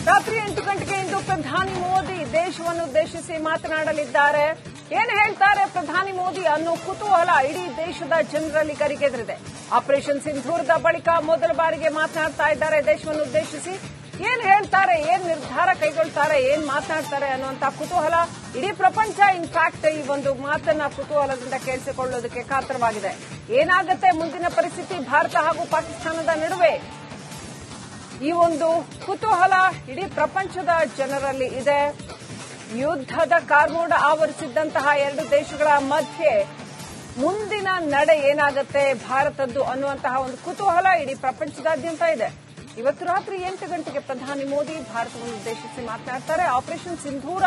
ರಾತ್ರಿ 8 ಗಂಟೆಗೆ ಇಂದು ಪ್ರಧಾನಿ ಮೋದಿ ದೇಶವನ್ನುದ್ದೇಶಿಸಿ ಮಾತನಾಡಲಿದ್ದಾರೆ. ಏನ್ ಹೇಳ್ತಾರೆ ಪ್ರಧಾನಿ ಮೋದಿ ಅನ್ನೋ ಕುತೂಹಲ ಇಡೀ ದೇಶದ ಜನರಲ್ಲಿ ಗರಿಗೆದರಿದೆ. ಆಪರೇಷನ್ ಸಿಂಧೂರದ ಬಳಿಕ ಮೊದಲ ಬಾರಿಗೆ ಮಾತನಾಡ್ತಾ ಇದ್ದಾರೆ. ದೇಶವನ್ನುದ್ದೇಶಿಸಿ ಏನ್ ಹೇಳ್ತಾರೆ, ಏನ್ ನಿರ್ಧಾರ ಕೈಗೊಳ್ತಾರೆ, ಏನ್ ಮಾತನಾಡ್ತಾರೆ ಅನ್ನುವಂತ ಕುತೂಹಲ ಇಡೀ ಪ್ರಪಂಚ ಇನ್ಫ್ಯಾಕ್ಟ್ ಈ ಒಂದು ಮಾತನ್ನ ಕುತೂಹಲದಿಂದ ಕೇಳಿಸಿಕೊಳ್ಳೋದಕ್ಕೆ ಕಾತರವಾಗಿದೆ. ಏನಾಗುತ್ತೆ ಮುಂದಿನ ಪರಿಸ್ಥಿತಿ ಭಾರತ ಹಾಗೂ ಪಾಕಿಸ್ತಾನದ ನಡುವೆ, ಈ ಒಂದು ಕುತೂಹಲ ಇಡೀ ಪ್ರಪಂಚದ ಜನರಲ್ಲಿ ಇದೆ. ಯುದ್ಧದ ಕಾರ್ಮೋಡ ಆವರಿಸಿದ್ದಂತಹ ಎರಡು ದೇಶಗಳ ಮಧ್ಯೆ ಮುಂದಿನ ನಡೆ ಏನಾಗುತ್ತೆ ಭಾರತದ್ದು ಅನ್ನುವಂತಹ ಒಂದು ಕುತೂಹಲ ಇಡೀ ಪ್ರಪಂಚದಾದ್ಯಂತ ಇದೆ. ಇವತ್ತು ರಾತ್ರಿ 8 ಗಂಟೆಗೆ ಪ್ರಧಾನಿ ಮೋದಿ ಭಾರತವನ್ನು ಉದ್ದೇಶಿಸಿ ಮಾತನಾಡ್ತಾರೆ. ಆಪರೇಷನ್ ಸಿಂಧೂರ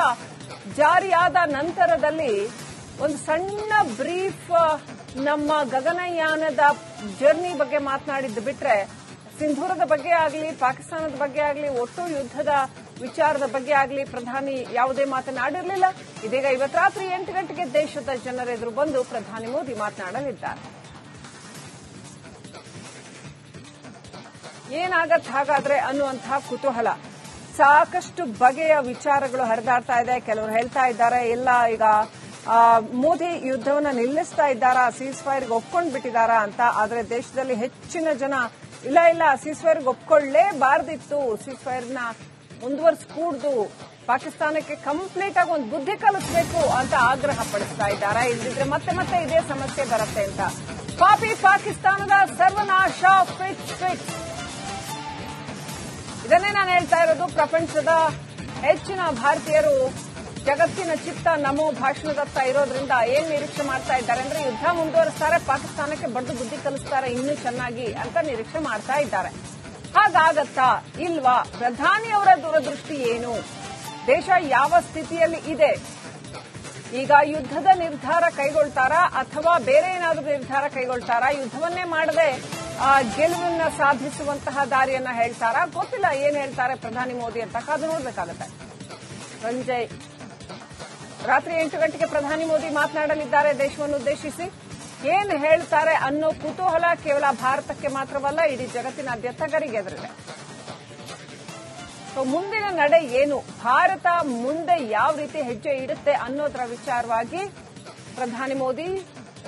ಜಾರಿಯಾದ ನಂತರದಲ್ಲಿ ಒಂದು ಸಣ್ಣ ಬ್ರೀಫ್ ನಮ್ಮ ಗಗನಯಾನದ ಜರ್ನಿ ಬಗ್ಗೆ ಮಾತನಾಡಿದ್ದು ಬಿಟ್ರೆ, ಸಿಂಧೂರದ ಬಗ್ಗೆ ಆಗಲಿ, ಪಾಕಿಸ್ತಾನದ ಬಗ್ಗೆ ಆಗಲಿ, ಒಟ್ಟು ಯುದ್ಧದ ವಿಚಾರದ ಬಗ್ಗೆ ಆಗಲಿ ಪ್ರಧಾನಿ ಯಾವುದೇ ಮಾತನಾಡಿರಲಿಲ್ಲ. ಇದೀಗ ಇವತ್ತು ರಾತ್ರಿ 8 ಗಂಟೆಗೆ ದೇಶದ ಜನರೆದುರು ಬಂದು ಪ್ರಧಾನಿ ಮೋದಿ ಮಾತನಾಡಲಿದ್ದಾರೆ. ಏನಾಗತ್ತೆ ಹಾಗಾದ್ರೆ ಅನ್ನುವಂತಹ ಕುತೂಹಲ, ಸಾಕಷ್ಟು ಬಗೆಯ ವಿಚಾರಗಳು ಹರಿದಾಡ್ತಾ ಇದೆ. ಕೆಲವರು ಹೇಳ್ತಾ ಇದ್ದಾರೆ ಇಲ್ಲ ಈಗ ಮೋದಿ ಯುದ್ಧವನ್ನ ನಿಲ್ಲಿಸ್ತಾ ಇದ್ದಾರಾ, ಸೀಸ್ ಫೈರ್ಗೆ ಒಪ್ಕೊಂಡ್ ಬಿಟ್ಟಿದ್ದಾರಾ ಅಂತ. ಆದ್ರೆ ದೇಶದಲ್ಲಿ ಹೆಚ್ಚಿನ ಜನ ಇಲ್ಲ ಸೀಸ್ ಫೈರ್ಗೆ ಒಪ್ಕೊಳ್ಳೇಬಾರ್ದಿತ್ತು, ಸೀಸ್ ಫೈರ್ನ ಮುಂದುವರಿಸ್ಕೂಡ್ದು, ಪಾಕಿಸ್ತಾನಕ್ಕೆ ಕಂಪ್ಲೀಟ್ ಆಗಿ ಒಂದು ಬುದ್ಧಿ ಕಲಿಸಬೇಕು ಅಂತ ಆಗ್ರಹ ಪಡಿಸ್ತಾ ಇದ್ದಾರೆ. ಇಲ್ಲದಿದ್ರೆ ಮತ್ತೆ ಇದೇ ಸಮಸ್ಯೆ ಬರುತ್ತೆ ಅಂತ. ಪಾಪಿ ಪಾಕಿಸ್ತಾನದ ಸರ್ವನಾಶ ಫಿಟ್ ಇದನ್ನೇ ನಾನು ಹೇಳ್ತಾ ಇರೋದು. ಪ್ರಪಂಚದ ಹೆಚ್ಚಿನ ಭಾರತೀಯರು ಜಗತ್ತಿನ ಚಿತ್ತ ನಮೋ ಭಾಷಣದತ್ತ ಇರೋದ್ರಿಂದ ಏನ್ ನಿರೀಕ್ಷೆ ಮಾಡ್ತಾ ಇದ್ದಾರೆ ಅಂದ್ರೆ ಯುದ್ಧ ಮುಂದುವರಿಸ್ತಾರೆ, ಪಾಕಿಸ್ತಾನಕ್ಕೆ ಬಡ್ದು ಬುದ್ಧಿ ಕಲಿಸ್ತಾರೆ ಇನ್ನೂ ಚೆನ್ನಾಗಿ ಅಂತ ನಿರೀಕ್ಷೆ ಮಾಡ್ತಾ ಇದ್ದಾರೆ. ಹಾಗಾಗತ್ತಾ ಇಲ್ವಾ? ಪ್ರಧಾನಿಯವರ ದೂರದೃಷ್ಟಿ ಏನು? ದೇಶ ಯಾವ ಸ್ಥಿತಿಯಲ್ಲಿ ಇದೆ? ಈಗ ಯುದ್ಧದ ನಿರ್ಧಾರ ಕೈಗೊಳ್ತಾರಾ ಅಥವಾ ಬೇರೆ ಏನಾದರೂ ನಿರ್ಧಾರ ಕೈಗೊಳ್ತಾರಾ? ಯುದ್ಧವನ್ನೇ ಮಾಡದೆ ಗೆಲುವನ್ನ ಸಾಧಿಸುವಂತಹ ದಾರಿಯನ್ನ ಹೇಳ್ತಾರಾ? ಗೊತ್ತಿಲ್ಲ ಏನ್ ಹೇಳ್ತಾರೆ ಪ್ರಧಾನಿ ಮೋದಿ ಅಂತ, ಕಾದು ನೋಡ್ಬೇಕಾಗತ್ತೆ. ಸಂಜೆ ರಾತ್ರಿ 8 ಗಂಟೆಗೆ ಪ್ರಧಾನಿ ಮೋದಿ ಮಾತನಾಡಲಿದ್ದಾರೆ. ದೇಶವನ್ನುದ್ದೇಶಿಸಿ ಏನ್ ಹೇಳ್ತಾರೆ ಅನ್ನೋ ಕುತೂಹಲ ಕೇವಲ ಭಾರತಕ್ಕೆ ಮಾತ್ರವಲ್ಲ, ಇಡೀ ಜಗತ್ತಿನಾದ್ಯಂತ ಗರಿಗೆದರಿದೆ. ಮುಂದಿನ ನಡೆ ಏನು, ಭಾರತ ಮುಂದೆ ಯಾವ ರೀತಿ ಹೆಜ್ಜೆ ಇಡುತ್ತೆ ಅನ್ನೋದರ ವಿಚಾರವಾಗಿ ಪ್ರಧಾನಿ ಮೋದಿ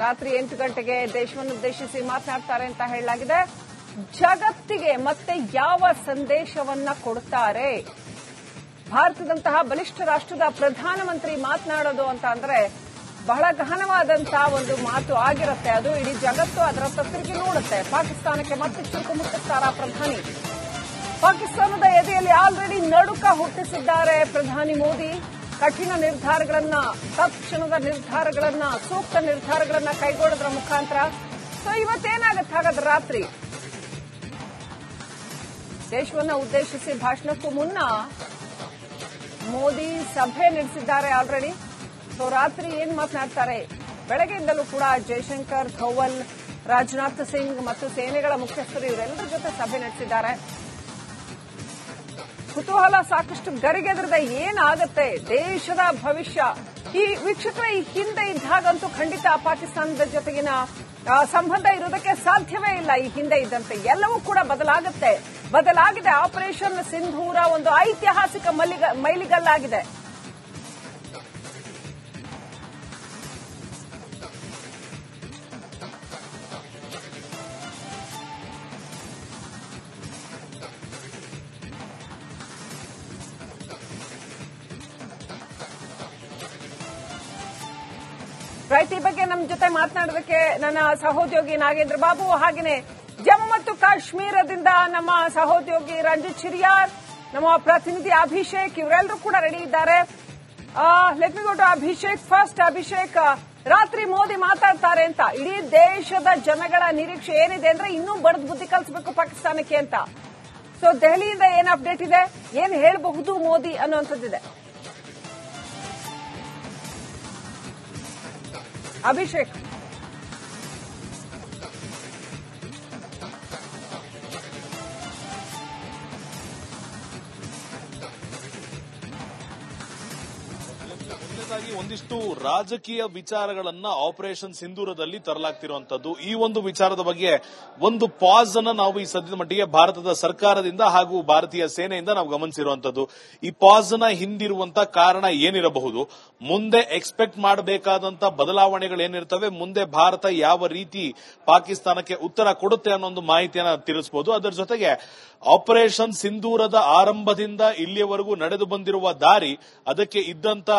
ರಾತ್ರಿ 8 ಗಂಟೆಗೆ ದೇಶವನ್ನುದ್ದೇಶಿಸಿ ಮಾತನಾಡ್ತಾರೆ ಅಂತ ಹೇಳಲಾಗಿದೆ. ಜಗತ್ತಿಗೆ ಮತ್ತೆ ಯಾವ ಸಂದೇಶವನ್ನ ಕೊಡುತ್ತಾರೆ? ಭಾರತದಂತಹ ಬಲಿಷ್ಠ ರಾಷ್ಟ್ರದ ಪ್ರಧಾನಮಂತ್ರಿ ಮಾತನಾಡೋದು ಅಂತ ಅಂದ್ರೆ ಬಹಳ ಗಹನವಾದಂತಹ ಒಂದು ಮಾತು ಆಗಿರುತ್ತೆ. ಅದು ಇಡೀ ಜಗತ್ತು ಅದರ ತಿರುಗಿ ನೋಡುತ್ತೆ. ಪಾಕಿಸ್ತಾನಕ್ಕೆ ಮತ್ತೆ ಚುರುಕು ಮುಟ್ಟಿಸ್ತಾರಾ ಪ್ರಧಾನಿ? ಪಾಕಿಸ್ತಾನದ ಎದೆಯಲ್ಲಿ ಆಲ್ರೆಡಿ ನಡುಕ ಹುಟ್ಟಿಸಿದ್ದಾರೆ ಪ್ರಧಾನಿ ಮೋದಿ. ಕಠಿಣ ನಿರ್ಧಾರಗಳನ್ನ, ತತ್ಕ್ಷಣದ ನಿರ್ಧಾರಗಳನ್ನ, ಸೂಕ್ತ ನಿರ್ಧಾರಗಳನ್ನ ಕೈಗೊಳ್ಳೋದ್ರ ಮುಖಾಂತರ. ಸೊ ಇವತ್ತೇನಾಗತ್ತೆ ಹಾಗಾದ್ರೆ ರಾತ್ರಿ ದೇಶವನ್ನ ಉದ್ದೇಶಿಸಿ ಭಾಷಣಕ್ಕೂ ಮುನ್ನ ಮೋದಿ ಸಭೆ ನಡೆಸಿದ್ದಾರೆ ಆಲ್ರೆಡಿ. ಸೊ ರಾತ್ರಿ ಏನ್ ಮಾತನಾಡ್ತಾರೆ? ಬೆಳಗ್ಗೆಯಿಂದಲೂ ಕೂಡ ಜೈಶಂಕರ್, ಧೋವಲ್, ರಾಜನಾಥ್ ಸಿಂಗ್ ಮತ್ತು ಸೇನೆಗಳ ಮುಖ್ಯಸ್ಥರು ಇವರೆಲ್ಲರ ಜೊತೆ ಸಭೆ ನಡೆಸಿದ್ದಾರೆ. ಕುತೂಹಲ ಸಾಕಷ್ಟು ಗರಿಗೆದರಿದೆ. ಏನಾಗುತ್ತೆ ದೇಶದ ಭವಿಷ್ಯ? ಈ ವೀಕ್ಷಕರ ಈ ಹಿಂದೆ ಇದ್ದಾಗಂತೂ ಖಂಡಿತ ಪಾಕಿಸ್ತಾನದ ಜೊತೆಗಿನ ಸಂಬಂಧ ಇರುವುದಕ್ಕೆ ಸಾಧ್ಯವೇ ಇಲ್ಲ. ಈ ಹಿಂದೆ ಇದ್ದಂತೆ ಎಲ್ಲವೂ ಕೂಡ ಬದಲಾಗಿದೆ. ಆಪರೇಷನ್ ಸಿಂಧೂರ ಒಂದು ಐತಿಹಾಸಿಕ ಮೈಲಿಗಲ್ಲಾಗಿದೆ. ರೈತ ಈ ಬಗ್ಗೆ ನಮ್ಮ ಜೊತೆ ಮಾತನಾಡೋದಕ್ಕೆ ನನ್ನ ಸಹೋದ್ಯೋಗಿ ನಾಗೇಂದ್ರ ಬಾಬು, ಹಾಗೆಯೇ ಜಮ್ಮು ಮತ್ತು ಕಾಶ್ಮೀರದಿಂದ ನಮ್ಮ ಸಹೋದ್ಯೋಗಿ ರಂಜಿತ್ ಚಿರಿಯಾರ್, ನಮ್ಮ ಪ್ರತಿನಿಧಿ ಅಭಿಷೇಕ್, ಇವರೆಲ್ಲರೂ ಕೂಡ ರೆಡಿ ಇದ್ದಾರೆ. Let me go to Abhishek first. Abhishek, ರಾತ್ರಿ ಮೋದಿ ಮಾತಾಡ್ತಾರೆ ಅಂತ ಇಡೀ ದೇಶದ ಜನಗಳ ನಿರೀಕ್ಷೆ ಏನಿದೆ ಅಂದ್ರೆ ಇನ್ನೂ ಬಡದ್ ಬುದ್ಧಿ ಕಲಿಸಬೇಕು ಪಾಕಿಸ್ತಾನಕ್ಕೆ ಅಂತ. ಸೊ ದೆಹಲಿಯಿಂದ ಏನ್ ಅಪ್ಡೇಟ್ ಇದೆ, ಏನ್ ಹೇಳಬಹುದು ಮೋದಿ ಅನ್ನುವಂಥದ್ದಿದೆ. ಅಭಿಷೇಕ್, ಹಾಗಾಗಿ ಒಂದಿಷ್ಟು ರಾಜಕೀಯ ವಿಚಾರಗಳನ್ನ ಆಪರೇಷನ್ ಸಿಂಧೂರದಲ್ಲಿ ತರಲಾಗ್ತಿರುವಂತದ್ದು. ಈ ಒಂದು ವಿಚಾರದ ಬಗ್ಗೆ ಒಂದು ಪಾಸ್ ಅನ್ನ ನಾವು ಈ ಸದ್ಯದ ಮಟ್ಟಿಗೆ ಭಾರತದ ಸರ್ಕಾರದಿಂದ ಹಾಗೂ ಭಾರತೀಯ ಸೇನೆಯಿಂದ ನಾವು ಗಮನಿಸಿರುವಂತದ್ದು. ಈ ಪಾಸ್ ನ ಹಿಂದಿರುವಂತ ಕಾರಣ ಏನಿರಬಹುದು, ಮುಂದೆ ಎಕ್ಸ್ಪೆಕ್ಟ್ ಮಾಡಬೇಕಾದಂತ ಬದಲಾವಣೆಗಳೇನಿರ್ತವೆ, ಮುಂದೆ ಭಾರತ ಯಾವ ರೀತಿ ಪಾಕಿಸ್ತಾನಕ್ಕೆ ಉತ್ತರ ಕೊಡುತ್ತೆ ಅನ್ನೋ ಒಂದು ಮಾಹಿತಿಯನ್ನ ತಿಳಿಸಬಹುದು. ಅದರ ಜೊತೆಗೆ ಆಪರೇಷನ್ ಸಿಂಧೂರದ ಆರಂಭದಿಂದ ಇಲ್ಲಿಯವರೆಗೂ ನಡೆದು ಬಂದಿರುವ ದಾರಿ, ಅದಕ್ಕೆ ಇದ್ದಂತ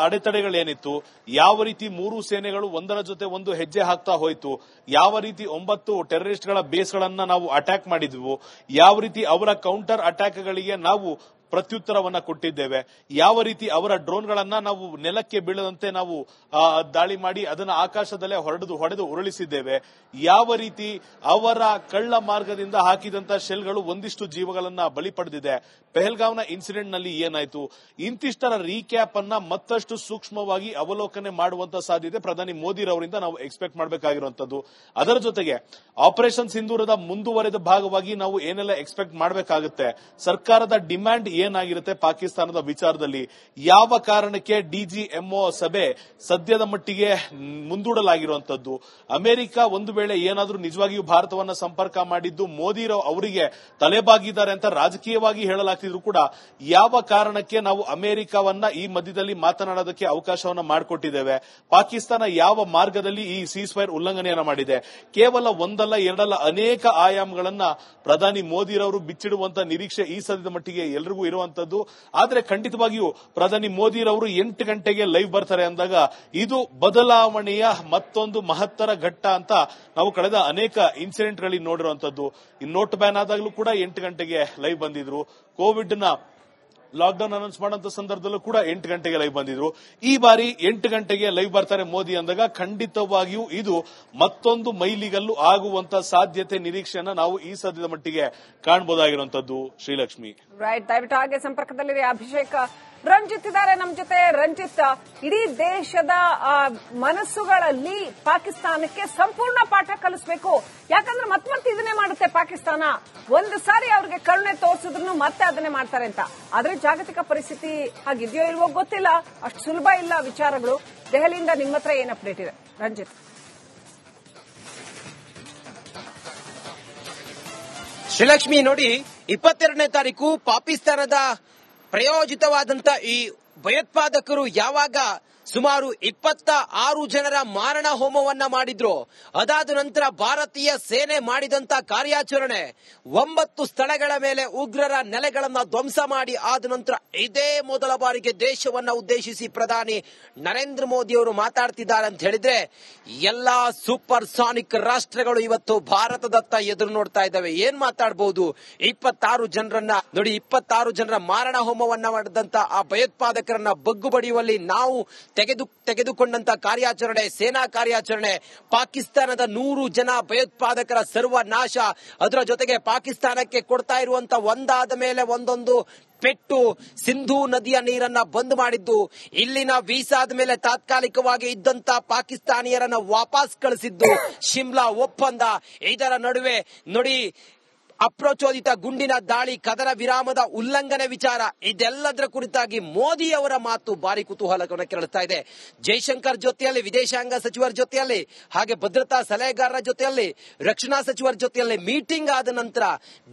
ಅಡೆತಡೆಗಳೇನಿತ್ತು, ಯಾವ ರೀತಿ ಮೂರು ಸೇನೆಗಳು ಒಂದರ ಜೊತೆ ಒಂದು ಹೆಜ್ಜೆ ಹಾಕ್ತಾ ಹೋಯಿತು, ಯಾವ ರೀತಿ 9 ಟೆರರಿಸ್ಟ್ಗಳ ಬೇಸ್ಗಳನ್ನ ನಾವು ಅಟ್ಯಾಕ್ ಮಾಡಿದ್ವು, ಯಾವ ರೀತಿ ಅವರ ಕೌಂಟರ್ ಅಟ್ಯಾಕ್ಗಳಿಗೆ ನಾವು ಪ್ರತ್ಯುತ್ತರವನ್ನ ಕೊಟ್ಟಿದ್ದೇವೆ, ಯಾವ ರೀತಿ ಅವರ ಡ್ರೋನ್ಗಳನ್ನ ನಾವು ನೆಲಕ್ಕೆ ಬೀಳದಂತೆ ನಾವು ದಾಳಿ ಮಾಡಿ ಅದನ್ನ ಆಕಾಶದಲ್ಲೇ ಹೊಡೆದು ಉರುಳಿಸಿದ್ದೇವೆ, ಯಾವ ರೀತಿ ಅವರ ಕಳ್ಳ ಮಾರ್ಗದಿಂದ ಹಾಕಿದಂತ ಶೆಲ್ಗಳು ಒಂದಿಷ್ಟು ಜೀವಗಳನ್ನ ಬಲಿ ಪಡೆದಿದೆ, ಪೆಹಲ್ಗಾವ್ನ ಇನ್ಸಿಡೆಂಟ್ ನಲ್ಲಿ ಏನಾಯ್ತು, ಇಂತಿಷ್ಟರ ರೀಕ್ಯಾಪ್ ಅನ್ನ ಮತ್ತಷ್ಟು ಸೂಕ್ಷ್ಮವಾಗಿ ಅವಲೋಕನೆ ಮಾಡುವಂತ ಸಾಧ್ಯತೆ ಪ್ರಧಾನಿ ಮೋದಿರವರಿಂದ ನಾವು ಎಕ್ಸ್ಪೆಕ್ಟ್ ಮಾಡಬೇಕಾಗಿರುವಂತದ್ದು. ಅದರ ಜೊತೆಗೆ ಆಪರೇಷನ್ ಸಿಂಧೂರದ ಮುಂದುವರೆದ ಭಾಗವಾಗಿ ನಾವು ಏನೆಲ್ಲ ಎಕ್ಸ್ಪೆಕ್ಟ್ ಮಾಡಬೇಕಾಗುತ್ತೆ, ಸರ್ಕಾರದ ಡಿಮ್ಯಾಂಡ್ ಏನಾಗಿರುತ್ತೆ ಪಾಕಿಸ್ತಾನದ ವಿಚಾರದಲ್ಲಿ, ಯಾವ ಕಾರಣಕ್ಕೆ ಡಿಜಿಎಂಒ ಸಭೆ ಸದ್ಯದ ಮಟ್ಟಿಗೆ ಮುಂದೂಡಲಾಗಿರುವಂತದ್ದು, ಅಮೆರಿಕ ಒಂದು ವೇಳೆ ಏನಾದರೂ ನಿಜವಾಗಿಯೂ ಭಾರತವನ್ನ ಸಂಪರ್ಕ ಮಾಡಿದ್ದು ಮೋದಿರವ್ ಅವರಿಗೆ ತಲೆಬಾಗಿದ್ದಾರೆ ಅಂತ ರಾಜಕೀಯವಾಗಿ ಹೇಳಲಾಗ್ತಿದ್ರು ಕೂಡ, ಯಾವ ಕಾರಣಕ್ಕೆ ನಾವು ಅಮೆರಿಕವನ್ನ ಈ ಮಧ್ಯದಲ್ಲಿ ಮಾತನಾಡೋದಕ್ಕೆ ಅವಕಾಶವನ್ನ ಮಾಡಿಕೊಟ್ಟಿದ್ದೇವೆ, ಪಾಕಿಸ್ತಾನ ಯಾವ ಮಾರ್ಗದಲ್ಲಿ ಈ ಸೀಸ್ ಫೈರ್ ಉಲ್ಲಂಘನೆಯನ್ನ ಮಾಡಿದೆ, ಕೇವಲ ಒಂದಲ್ಲ ಎರಡಲ್ಲ ಅನೇಕ ಆಯಾಮಗಳನ್ನ ಪ್ರಧಾನಿ ಮೋದಿರವರು ಬಿಚ್ಚಿಡುವಂತ ನಿರೀಕ್ಷೆ ಈ ಸದ್ಯದ ಮಟ್ಟಿಗೆ ಎಲ್ರಿಗೂ ಇರುವಂತದ್ದು. ಆದ್ರೆ ಖಂಡಿತವಾಗಿಯೂ ಪ್ರಧಾನಿ ಮೋದಿರವರು 8 ಗಂಟೆಗೆ ಲೈವ್ ಬರ್ತಾರೆ ಅಂದಾಗ ಇದು ಬದಲಾವಣೆಯ ಮತ್ತೊಂದು ಮಹತ್ತರ ಘಟ್ಟ ಅಂತ ನಾವು ಕಳೆದ ಅನೇಕ ಇನ್ಸಿಡೆಂಟ್ ಗಳಲ್ಲಿ ನೋಡಿರುವಂತದ್ದು. ಈ ನೋಟ್ ಬ್ಯಾನ್ ಆದಾಗಲೂ ಕೂಡ 8 ಗಂಟೆಗೆ ಲೈವ್ ಬಂದಿದ್ರು, ಕೋವಿಡ್ ನ ಲಾಕ್ಡೌನ್ ಅನೌನ್ಸ್ ಮಾಡುವಂತ ಸಂದರ್ಭದಲ್ಲೂ ಕೂಡ 8 ಗಂಟೆಗೆ ಲೈವ್ ಬಂದಿದ್ರು. ಈ ಬಾರಿ 8 ಗಂಟೆಗೆ ಲೈವ್ ಬರ್ತಾರೆ ಮೋದಿ ಅಂದಾಗ ಖಂಡಿತವಾಗಿಯೂ ಇದು ಮತ್ತೊಂದು ಮೈಲಿಗಲ್ಲು ಆಗುವಂತ ಸಾಧ್ಯತೆ ನಿರೀಕ್ಷೆಯನ್ನ ನಾವು ಈ ಸದ್ಯದ ಮಟ್ಟಿಗೆ ಕಾಣಬಹುದಾಗಿರುವಂತದ್ದು. ಶ್ರೀಲಕ್ಷ್ಮಿ ರೈಟ್, ದಯವಿಟ್ಟು ಹಾಗೆ ಸಂಪರ್ಕದಲ್ಲಿದೆ. ಅಭಿಷೇಕ್ ರಂಜಿತ್ ಇದ್ದಾರೆ ನಮ್ಮ ಜೊತೆ. ರಂಜಿತ್, ಇಡೀ ದೇಶದ ಮನಸ್ಸುಗಳಲ್ಲಿ ಪಾಕಿಸ್ತಾನಕ್ಕೆ ಸಂಪೂರ್ಣ ಪಾಠ ಕಲಿಸಬೇಕು, ಯಾಕಂದ್ರೆ ಮತ್ತೆ ಇದನ್ನೇ ಮಾಡುತ್ತೆ ಪಾಕಿಸ್ತಾನ. ಒಂದು ಸಾರಿ ಅವ್ರಿಗೆ ಕರುಣೆ ತೋರಿಸಿದ್ರು ಮತ್ತೆ ಅದನ್ನೇ ಮಾಡ್ತಾರೆ ಅಂತ. ಆದ್ರೆ ಜಾಗತಿಕ ಪರಿಸ್ಥಿತಿ ಹಾಗಿದೆಯೋ ಇಲ್ವೋ ಗೊತ್ತಿಲ್ಲ, ಅಷ್ಟು ಸುಲಭ ಇಲ್ಲ ವಿಚಾರಗಳು. ದೆಹಲಿಯಿಂದ ನಿಮ್ಮ ಹತ್ರ ಏನ್ ಅಪ್ಡೇಟ್ ಇದೆ ರಂಜಿತ್? ಶ್ರೀಲಕ್ಷ್ಮಿ, ನೋಡಿ, 22ನೇ ತಾರೀಕು ಪಾಕಿಸ್ತಾನದ ಪ್ರಾಯೋಜಿತವಾದಂತ ಈ ಭಯೋತ್ಪಾದಕರು ಯಾವಾಗ ಸುಮಾರು 26 ಜನರ ಮಾರಣ ಹೋಮವನ್ನ ಮಾಡಿದ್ರು, ಅದಾದ ನಂತರ ಭಾರತೀಯ ಸೇನೆ ಮಾಡಿದಂತ ಕಾರ್ಯಾಚರಣೆ 9 ಸ್ಥಳಗಳ ಮೇಲೆ ಉಗ್ರರ ನೆಲೆಗಳನ್ನ ಧ್ವಂಸ ಮಾಡಿ ಆದ ನಂತರ ಇದೇ ಮೊದಲ ಬಾರಿಗೆ ದೇಶವನ್ನ ಉದ್ದೇಶಿಸಿ ಪ್ರಧಾನಿ ನರೇಂದ್ರ ಮೋದಿ ಅವರು ಮಾತಾಡ್ತಿದ್ದಾರೆ ಅಂತ ಹೇಳಿದ್ರೆ, ಎಲ್ಲಾ ಸೂಪರ್ ಸಾನಿಕ್ ರಾಷ್ಟ್ರಗಳು ಇವತ್ತು ಭಾರತದತ್ತ ಎದುರು ನೋಡ್ತಾ ಇದ್ದಾವೆ. ಏನ್ ಮಾತಾಡಬಹುದು? 26 ಜನರನ್ನ ನೋಡಿ, 26 ಜನರ ಮಾರಣ ಹೋಮವನ್ನ ಮಾಡಿದಂತ ಆ ಭಯೋತ್ಪಾದಕರನ್ನ ಬಗ್ಗು ಬಡಿಯುವಲ್ಲಿ ನಾವು ತೆಗೆದುಕೊಂಡಂತ ಕಾರ್ಯಾಚರಣೆ, ಸೇನಾ ಕಾರ್ಯಾಚರಣೆ, ಪಾಕಿಸ್ತಾನದ 100 ಜನ ಭಯೋತ್ಪಾದಕರ ಸರ್ವನಾಶ, ಅದರ ಜೊತೆಗೆ ಪಾಕಿಸ್ತಾನಕ್ಕೆ ಕೊಡ್ತಾ ಇರುವಂತ ಒಂದಾದ ಮೇಲೆ ಒಂದೊಂದು ಪೆಟ್ಟು, ಸಿಂಧೂ ನದಿಯ ನೀರನ್ನ ಬಂದ್ ಮಾಡಿದ್ದು, ಇಲ್ಲಿನ ವೀಸಾದ ಮೇಲೆ ತಾತ್ಕಾಲಿಕವಾಗಿ ಇದ್ದಂತ ಪಾಕಿಸ್ತಾನಿಯರನ್ನ ವಾಪಸ್ ಕಳಿಸಿದ್ದು, ಶಿಮ್ಲಾ ಒಪ್ಪಂದ, ಇದರ ನಡುವೆ ನೋಡಿ ಅಪ್ರಚೋದಿತ ಗುಂಡಿನ ದಾಳಿ, ಕದನ ವಿರಾಮದ ಉಲ್ಲಂಘನೆ ವಿಚಾರ, ಇದೆಲ್ಲದರ ಕುರಿತಾಗಿ ಮೋದಿ ಅವರ ಮಾತು ಭಾರಿ ಕುತೂಹಲವನ್ನು ಕೆರಳಿಸ್ತಾ ಇದೆ. ಜೈಶಂಕರ್ ಜೊತೆಯಲ್ಲಿ, ವಿದೇಶಾಂಗ ಸಚಿವರ ಜೊತೆಯಲ್ಲಿ, ಹಾಗೆ ಭದ್ರತಾ ಸಲಹೆಗಾರರ ಜೊತೆಯಲ್ಲಿ, ರಕ್ಷಣಾ ಸಚಿವರ ಜೊತೆಯಲ್ಲಿ ಮೀಟಿಂಗ್ ಆದ ನಂತರ,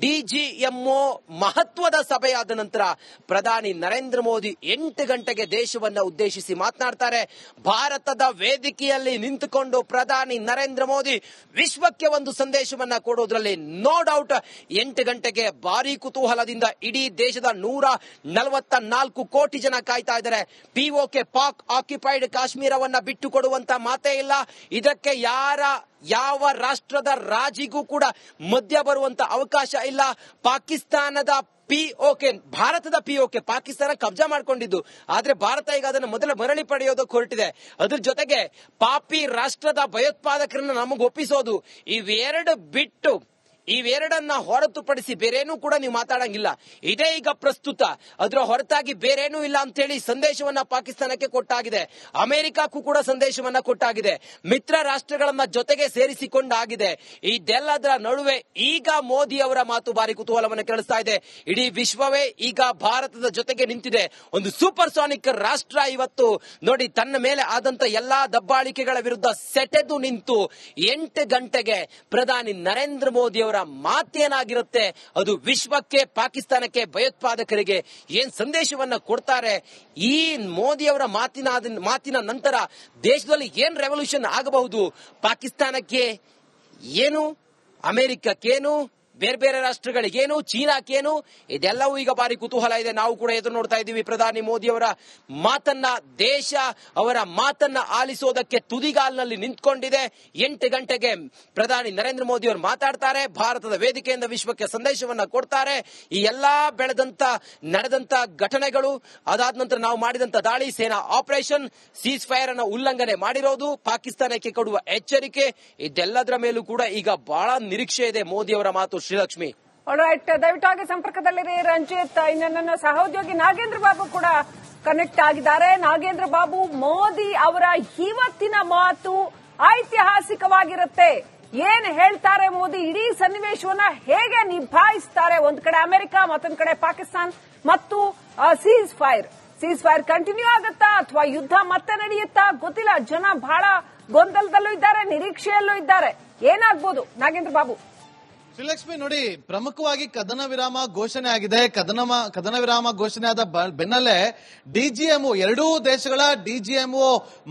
ಡಿಜಿಎಂಒ ಮಹತ್ವದ ಸಭೆಯಾದ ನಂತರ ಪ್ರಧಾನಿ ನರೇಂದ್ರ ಮೋದಿ 8 ಗಂಟೆಗೆ ದೇಶವನ್ನ ಉದ್ದೇಶಿಸಿ ಮಾತನಾಡ್ತಾರೆ. ಭಾರತದ ವೇದಿಕೆಯಲ್ಲಿ ನಿಂತುಕೊಂಡು ಪ್ರಧಾನಿ ನರೇಂದ್ರ ಮೋದಿ ವಿಶ್ವಕ್ಕೆ ಒಂದು ಸಂದೇಶವನ್ನ ಕೊಡೋದ್ರಲ್ಲಿ ನೋ ಡೌಟ್ 8 ಗಂಟೆಗೆ ಭಾರಿ ಕುತೂಹಲದಿಂದ ಇಡೀ ದೇಶದ 144 ಕೋಟಿ ಜನ ಕಾಯ್ತಾ ಇದ್ದಾರೆ. ಪಿಒಕೆ, ಪಾಕ್ ಆಕ್ಯುಪೈಡ್ ಕಾಶ್ಮೀರವನ್ನ ಬಿಟ್ಟು ಕೊಡುವಂತ ಮಾತೇ ಇಲ್ಲ. ಇದಕ್ಕೆ ಯಾವ ರಾಷ್ಟ್ರದ ರಾಜಿಗೂ ಕೂಡ ಮಧ್ಯ ಬರುವಂತ ಅವಕಾಶ ಇಲ್ಲ. ಪಾಕಿಸ್ತಾನದ ಪಿಒಕೆ, ಭಾರತದ ಪಿಒಕೆ ಪಾಕಿಸ್ತಾನ ಕಬ್ಜಾ ಮಾಡಿಕೊಂಡಿದ್ದು, ಆದ್ರೆ ಭಾರತ ಈಗ ಅದನ್ನು ಮರಳಿ ಪಡೆಯೋದಕ್ಕೆ ಹೊರಟಿದೆ. ಅದ್ರ ಜೊತೆಗೆ ಪಾಪಿ ರಾಷ್ಟ್ರದ ಭಯೋತ್ಪಾದಕರನ್ನ ನಮಗೆ ಒಪ್ಪಿಸೋದು, ಇವೆರಡು ಬಿಟ್ಟು ಇವೆರಡನ್ನ ಹೊರತುಪಡಿಸಿ ಬೇರೇನೂ ಕೂಡ ನೀವು ಮಾತಾಡಂಗಿಲ್ಲ. ಇದೇ ಈಗ ಪ್ರಸ್ತುತ, ಅದರ ಹೊರತಾಗಿ ಬೇರೇನೂ ಇಲ್ಲ ಅಂತೇಳಿ ಸಂದೇಶವನ್ನ ಪಾಕಿಸ್ತಾನಕ್ಕೆ ಕೊಟ್ಟಾಗಿದೆ. ಅಮೆರಿಕಕ್ಕೂ ಕೂಡ ಸಂದೇಶವನ್ನ ಕೊಟ್ಟಾಗಿದೆ. ಮಿತ್ರ ರಾಷ್ಟ್ರಗಳನ್ನ ಜೊತೆಗೆ ಸೇರಿಸಿಕೊಂಡಾಗಿದೆ. ಇದೆಲ್ಲದರ ನಡುವೆ ಈಗ ಮೋದಿ ಅವರ ಮಾತು ಭಾರಿ ಕುತೂಹಲವನ್ನು ಕೆರಳಿಸ್ತಾ ಇದೆ. ಇಡೀ ವಿಶ್ವವೇ ಈಗ ಭಾರತದ ಜೊತೆಗೆ ನಿಂತಿದೆ. ಒಂದು ಸೂಪರ್ ಸಾನಿಕ್ ರಾಷ್ಟ್ರ ಇವತ್ತು ನೋಡಿ ತನ್ನ ಮೇಲೆ ಆದಂತ ಎಲ್ಲಾ ದಬ್ಬಾಳಿಕೆಗಳ ವಿರುದ್ಧ ಸೆಟೆದು ನಿಂತು 8 ಗಂಟೆಗೆ ಪ್ರಧಾನಿ ನರೇಂದ್ರ ಮೋದಿ ಅವರ ಮಾತೇನಾಗಿರುತ್ತೆ, ಅದು ವಿಶ್ವಕ್ಕೆ, ಪಾಕಿಸ್ತಾನಕ್ಕೆ, ಭಯೋತ್ಪಾದಕರಿಗೆ ಏನ್ ಸಂದೇಶವನ್ನ ಕೊಡ್ತಾರೆ, ಈ ಮೋದಿ ಅವರ ಮಾತಿನ ನಂತರ ದೇಶದಲ್ಲಿ ಏನ್ ರೆವಲ್ಯೂಷನ್ ಆಗಬಹುದು, ಪಾಕಿಸ್ತಾನಕ್ಕೆ ಏನು, ಅಮೆರಿಕಕ್ಕೇನು, ಬೇರೆ ಬೇರೆ ರಾಷ್ಟ್ರಗಳಿಗೇನು, ಚೀನಾಕ್ಕೇನು, ಇದೆಲ್ಲವೂ ಈಗ ಭಾರಿ ಕುತೂಹಲ ಇದೆ. ನಾವು ಕೂಡ ಎದುರು ನೋಡ್ತಾ ಇದ್ದೀವಿ ಪ್ರಧಾನಿ ಮೋದಿ ಅವರ ಮಾತನ್ನ. ದೇಶ ಅವರ ಮಾತನ್ನ ಆಲಿಸೋದಕ್ಕೆ ತುದಿಗಾಲಿನಲ್ಲಿ ನಿಂತ್ಕೊಂಡಿದೆ. 8 ಗಂಟೆಗೆ ಪ್ರಧಾನಿ ನರೇಂದ್ರ ಮೋದಿ ಅವರು ಮಾತಾಡ್ತಾರೆ, ಭಾರತದ ವೇದಿಕೆಯಿಂದ ವಿಶ್ವಕ್ಕೆ ಸಂದೇಶವನ್ನ ಕೊಡ್ತಾರೆ. ಈ ಎಲ್ಲಾ ನಡೆದಂತ ಘಟನೆಗಳು, ಅದಾದ ನಂತರ ನಾವು ಮಾಡಿದಂತ ದಾಳಿ, ಸೇನಾ ಆಪರೇಷನ್, ಸೀಸ್ ಫೈರ್ ಅನ್ನ ಉಲ್ಲಂಘನೆ ಮಾಡಿರೋದು, ಪಾಕಿಸ್ತಾನಕ್ಕೆ ಕೊಡುವ ಎಚ್ಚರಿಕೆ, ಇದೆಲ್ಲದರ ಮೇಲೂ ಕೂಡ ಈಗ ಬಹಳ ನಿರೀಕ್ಷೆ ಇದೆ ಮೋದಿ ಅವರ ಮಾತು. ಶ್ರೀಲಕ್ಷ್ಮಿ, ರೈಟ್, ದಯವಿಟ್ಟು ಸಂಪರ್ಕದಲ್ಲಿರಿ ರಂಜಿತ್. ಇನ್ನು ನನ್ನ ಸಹೋದ್ಯೋಗಿ ನಾಗೇಂದ್ರ ಬಾಬು ಕೂಡ ಕನೆಕ್ಟ್ ಆಗಿದ್ದಾರೆ. ನಾಗೇಂದ್ರ ಬಾಬು, ಮೋದಿ ಅವರ ಇವತ್ತಿನ ಮಾತು ಐತಿಹಾಸಿಕವಾಗಿರುತ್ತೆ. ಏನ್ ಹೇಳ್ತಾರೆ ಮೋದಿ, ಇಡೀ ಸನ್ನಿವೇಶವನ್ನ ಹೇಗೆ ನಿಭಾಯಿಸ್ತಾರೆ? ಒಂದ್ ಕಡೆ ಅಮೆರಿಕ, ಮತ್ತೊಂದ್ ಕಡೆ ಪಾಕಿಸ್ತಾನ್ ಮತ್ತು ಸೀಸ್ ಫೈರ್ ಕಂಟಿನ್ಯೂ ಆಗುತ್ತಾ ಅಥವಾ ಯುದ್ಧ ಮತ್ತೆ ನಡೆಯುತ್ತಾ ಗೊತ್ತಿಲ್ಲ. ಜನ ಬಹಳ ಗೊಂದಲದಲ್ಲೂ ಇದ್ದಾರೆ, ನಿರೀಕ್ಷೆಯಲ್ಲೂ ಇದ್ದಾರೆ. ಏನಾಗ್ಬೋದು ನಾಗೇಂದ್ರ ಬಾಬು? ಶ್ರೀಲಕ್ಷ್ಮಿ, ನೋಡಿ, ಪ್ರಮುಖವಾಗಿ ಕದನ ವಿರಾಮ ಘೋಷಣೆ ಆಗಿದೆ. ಕದನ ವಿರಾಮ ಘೋಷಣೆ ಆದ ಬೆನ್ನಲ್ಲೇ ಡಿಜಿಎಂಒ, ಎರಡೂ ದೇಶಗಳ ಡಿಜಿಎಂಒ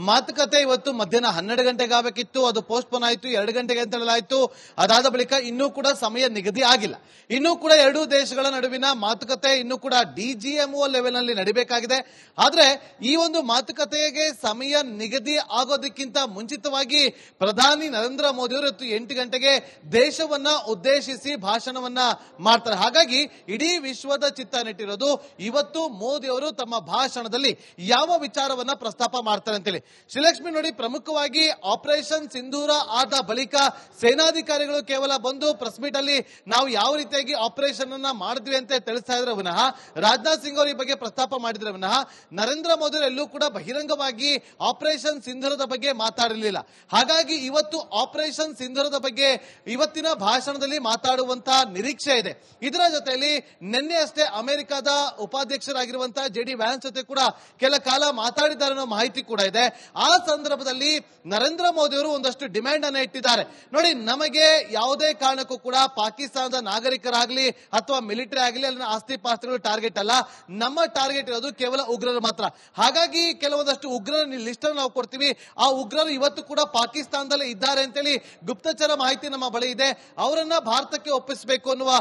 ಮಾತುಕತೆ ಇವತ್ತು ಮಧ್ಯಾಹ್ನ 12 ಗಂಟೆಗೆ ಆಗಬೇಕಿತ್ತು. ಅದು ಪೋಸ್ಟ್ಪೋನ್ ಆಯಿತು, 2 ಗಂಟೆಗೆ ಅಂತ ಹೇಳಲಾಯಿತು. ಅದಾದ ಬಳಿಕ ಇನ್ನೂ ಕೂಡ ಸಮಯ ನಿಗದಿ ಆಗಿಲ್ಲ. ಇನ್ನೂ ಕೂಡ ಎರಡೂ ದೇಶಗಳ ನಡುವಿನ ಮಾತುಕತೆ ಇನ್ನೂ ಕೂಡ ಡಿಜಿಎಂಒ ಲೆವೆಲ್ ನಲ್ಲಿ ನಡೀಬೇಕಾಗಿದೆ. ಆದ್ರೆ ಈ ಒಂದು ಮಾತುಕತೆಗೆ ಸಮಯ ನಿಗದಿ ಆಗೋದಕ್ಕಿಂತ ಮುಂಚಿತವಾಗಿ ಪ್ರಧಾನಿ ನರೇಂದ್ರ ಮೋದಿ ಅವರು 8 ಗಂಟೆಗೆ ದೇಶವನ್ನ ಉದ್ದೇಶಿಸಿ ಭಾಷಣವನ್ನ ಮಾಡ್ತಾರೆ. ಹಾಗಾಗಿ ಇಡೀ ವಿಶ್ವದ ಚಿತ್ತ ನೆಟ್ಟಿರೋದು ಇವತ್ತು ಮೋದಿ ಅವರು ತಮ್ಮ ಭಾಷಣದಲ್ಲಿ ಯಾವ ವಿಚಾರವನ್ನ ಪ್ರಸ್ತಾಪ ಮಾಡ್ತಾರೆ ಅಂತೇಳಿ. ಶ್ರೀಲಕ್ಷ್ಮಿ, ನೋಡಿ, ಪ್ರಮುಖವಾಗಿ ಆಪರೇಷನ್ ಸಿಂಧೂರ ಆದ ಬಳಿಕ ಸೇನಾಧಿಕಾರಿಗಳು ಕೇವಲ ಬಂದು ಪ್ರೆಸ್ ಮೀಟ್ ಅಲ್ಲಿ ನಾವು ಯಾವ ರೀತಿಯಾಗಿ ಆಪರೇಷನ್ ಅನ್ನ ಮಾಡಿದ್ವಿ ಅಂತ ತಿಳಿಸ್ತಾ ಇದ್ರೆ ವಿನಃ, ರಾಜನಾಥ್ ಸಿಂಗ್ ಅವರು ಈ ಬಗ್ಗೆ ಪ್ರಸ್ತಾಪ ಮಾಡಿದ್ರೆ ವಿನಃ, ನರೇಂದ್ರ ಮೋದಿ ಎಲ್ಲೂ ಕೂಡ ಬಹಿರಂಗವಾಗಿ ಆಪರೇಷನ್ ಸಿಂಧೂರದ ಬಗ್ಗೆ ಮಾತಾಡಲಿಲ್ಲ. ಹಾಗಾಗಿ ಇವತ್ತು ಆಪರೇಷನ್ ಸಿಂಧೂರದ ಬಗ್ಗೆ ಇವತ್ತಿನ ಭಾಷಣದಲ್ಲಿ ಮಾತಾಡುವಂತಹ ನಿರೀಕ್ಷೆ ಇದೆ. ಇದರ ಜೊತೆಯಲ್ಲಿ ನಿನ್ನೆ ಅಷ್ಟೇ ಅಮೆರಿಕದ ಉಪಾಧ್ಯಕ್ಷರಾಗಿರುವಂತಹ JD ವ್ಯಾನ್ಸ್ ಜೊತೆ ಕೂಡ ಕೆಲ ಕಾಲ ಮಾತಾಡಿದ್ದಾರೆ ಅನ್ನೋ ಮಾಹಿತಿ ಕೂಡ ಇದೆ. ಆ ಸಂದರ್ಭದಲ್ಲಿ ನರೇಂದ್ರ ಮೋದಿ ಅವರು ಒಂದಷ್ಟು ಡಿಮ್ಯಾಂಡ್ ಅನ್ನು ಇಟ್ಟಿದ್ದಾರೆ. ನೋಡಿ, ನಮಗೆ ಯಾವುದೇ ಕಾರಣಕ್ಕೂ ಕೂಡ ಪಾಕಿಸ್ತಾನದ ನಾಗರಿಕರಾಗಲಿ ಅಥವಾ ಮಿಲಿಟರಿ ಆಗಲಿ ಅಲ್ಲಿನ ಆಸ್ತಿ ಪಾಸ್ತಿಗಳು ಟಾರ್ಗೆಟ್ ಅಲ್ಲ. ನಮ್ಮ ಟಾರ್ಗೆಟ್ ಇರೋದು ಕೇವಲ ಉಗ್ರರು ಮಾತ್ರ. ಹಾಗಾಗಿ ಕೆಲವೊಂದಷ್ಟು ಉಗ್ರರ ಲಿಸ್ಟ್ ಅನ್ನು ನಾವು ಕೊಡ್ತೀವಿ. ಆ ಉಗ್ರರು ಇವತ್ತು ಕೂಡ ಪಾಕಿಸ್ತಾನದಲ್ಲಿ ಇದ್ದಾರೆ ಅಂತೇಳಿ ಗುಪ್ತಚರ ಮಾಹಿತಿ ನಮ್ಮ ಬಳಿ ಇದೆ. ಅವರನ್ನ ಭಾರತಕ್ಕೆ ಒಪ್ಪಿಸಬೇಕು ಅನ್ನುವ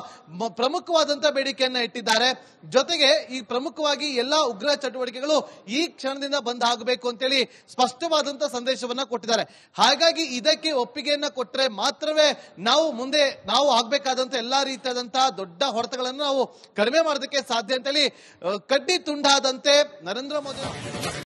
ಪ್ರಮುಖವಾದಂತಹ ಬೇಡಿಕೆಯನ್ನ ಇಟ್ಟಿದ್ದಾರೆ. ಜೊತೆಗೆ ಈ ಪ್ರಮುಖವಾಗಿ ಎಲ್ಲಾ ಉಗ್ರ ಚಟುವಟಿಕೆಗಳು ಈ ಕ್ಷಣದಿಂದ ಬಂದ್ ಆಗಬೇಕು ಅಂತೇಳಿ ಸ್ಪಷ್ಟವಾದಂತಹ ಸಂದೇಶವನ್ನ ಕೊಟ್ಟಿದ್ದಾರೆ. ಹಾಗಾಗಿ ಇದಕ್ಕೆ ಒಪ್ಪಿಗೆಯನ್ನ ಕೊಟ್ಟರೆ ಮಾತ್ರವೇ ನಾವು ಆಗ್ಬೇಕಾದಂತ ಎಲ್ಲಾ ರೀತಿಯಾದಂತಹ ದೊಡ್ಡ ಹೊಡೆತಗಳನ್ನು ನಾವು ಕಡಿಮೆ ಮಾಡೋದಕ್ಕೆ ಸಾಧ್ಯ ಅಂತೇಳಿ ಕಡ್ಡಿ ತುಂಡಾದಂತೆ ನರೇಂದ್ರ ಮೋದಿ